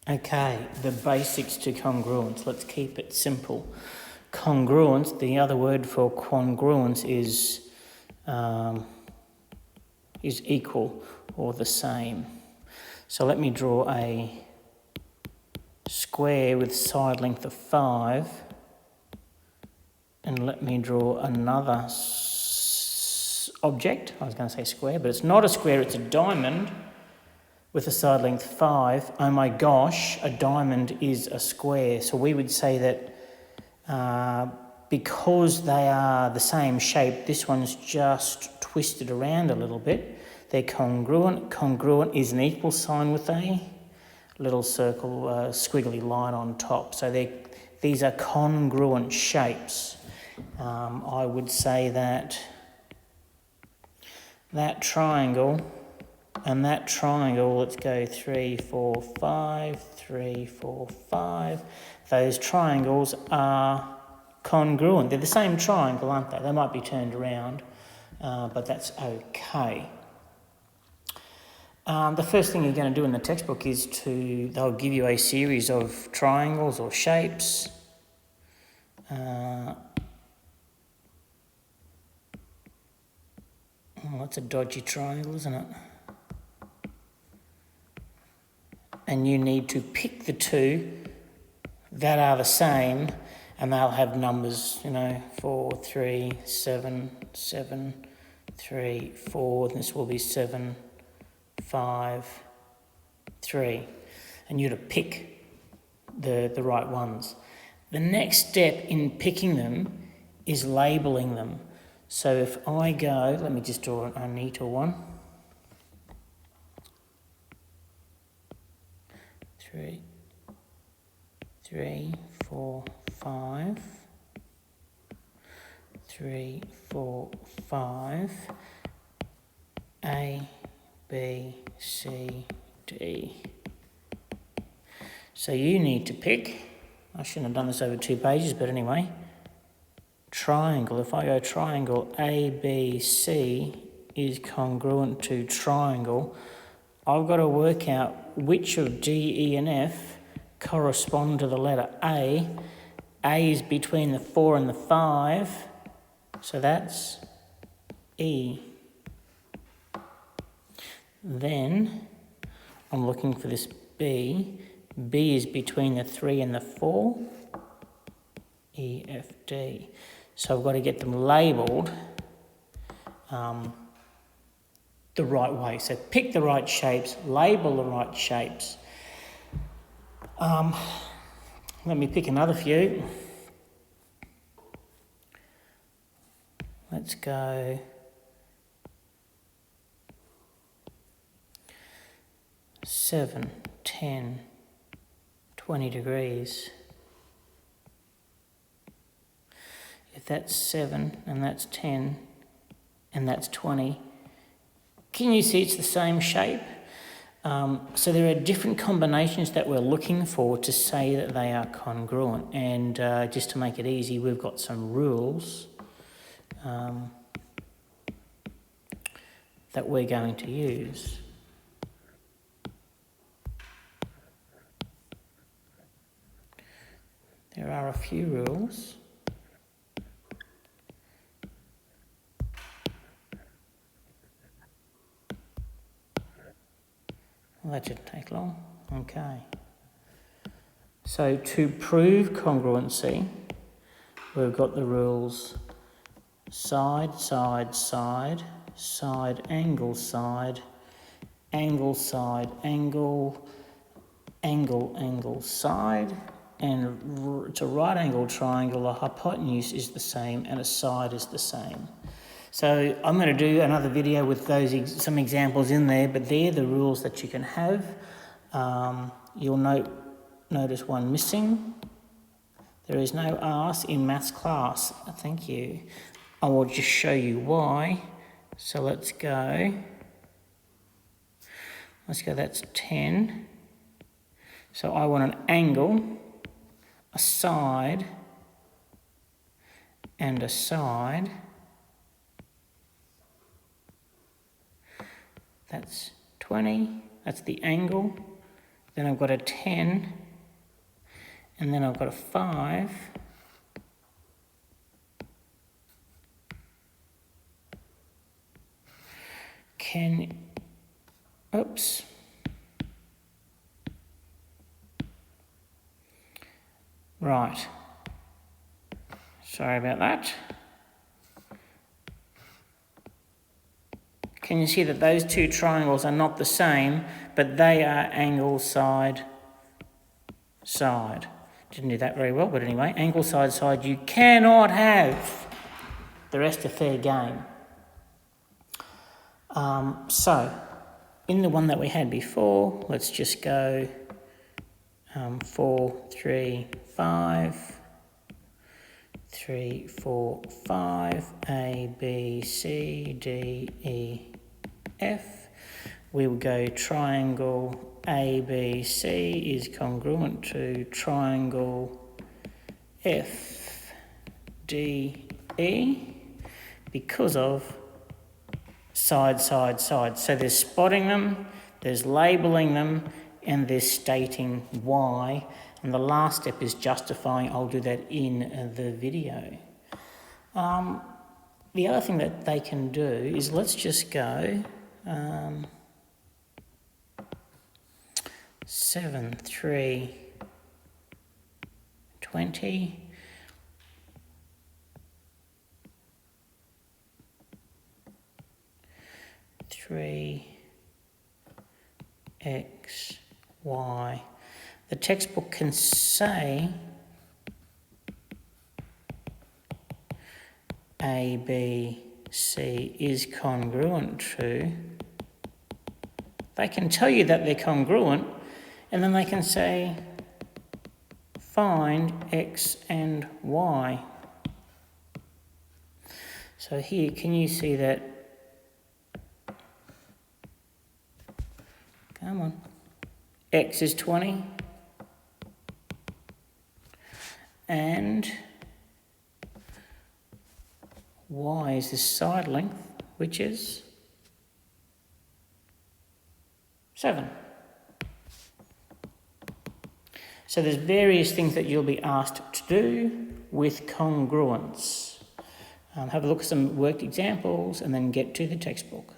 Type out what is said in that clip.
Okay, the basics to congruence. Let's keep it simple. Congruence, the other word for congruence is equal or the same. So let me draw a square with side length of 5, and let me draw another object. I was going to say square, but it's not a square, it's a diamond with a side length 5. Oh my gosh, a diamond is a square. So we would say that because they are the same shape, this one's just twisted around a little bit. They're congruent. Congruent is an equal sign with a little circle, squiggly line on top. So these are congruent shapes. I would say that triangle and that triangle, let's go 3, 4, 5, 3, 4, 5. Those triangles are congruent. They're the same triangle, aren't they? They might be turned around, but that's okay. The first thing you're going to do in the textbook is they'll give you a series of triangles or shapes. That's a dodgy triangle, isn't it? And you need to pick the two that are the same, and they'll have numbers, 4, 3, 7, 7, 3, 4. This will be 7, 5, 3. And you're to pick the right ones. The next step in picking them is labelling them. So if I go, let me just draw a neater one. 3, 4, 5. 3, 4, 5. A, B, C, D. So you need to pick, I shouldn't have done this over 2 pages, but anyway, triangle. If I go triangle ABC is congruent to triangle, I've got to work out which of D, E and F correspond to the letter A. A is between the 4 and the 5, so that's E. Then I'm looking for this B. B is between the 3 and the 4, E, F, D. So I've got to get them labelled the right way. So pick the right shapes, label the right shapes. Let me pick another few. Let's go 7, 10, 20 degrees. If that's 7 and that's 10 and that's 20, can you see it's the same shape? So there are different combinations that we're looking for to say that they are congruent. And just to make it easy, we've got some rules that we're going to use. There are a few rules. Well, that shouldn't take long. Okay. So to prove congruency, we've got the rules side, side, side, side, angle, side, angle, side, angle, angle, angle, side, and it's a right angle triangle. A hypotenuse is the same and a side is the same. So I'm going to do another video with some examples in there, but they're the rules that you can have. You'll notice one missing. There is no arse in maths class. Thank you. I will just show you why. So let's go. That's 10. So I want an angle, a side, and a side. That's 20. That's the angle. then I've got a 10, and then I've got a 5. Oops. Right. Sorry about that. Can you see that those two triangles are not the same, but they are angle side, side. Didn't do that very well, but anyway, angle side, side, you cannot have. The rest are fair game. So, in the one that we had before, let's just go 4, 3, 5. 3, 4, 5, A, B, C, D, E, F. We will go triangle A, B, C is congruent to triangle F, D, E because of side, side, side. So there's spotting them, there's labelling them, and there's stating why. And the last step is justifying. I'll do that in the video. The other thing that they can do is, let's just go 7, 3, 20. X, Y. The textbook can say A, B, C is congruent to. They can tell you that they're congruent, and then they can say find X and Y. So here, can you see that? Come on. X is 20. And Y is the side length, which is 7. So there's various things that you'll be asked to do with congruence. Have a look at some worked examples and then get to the textbook.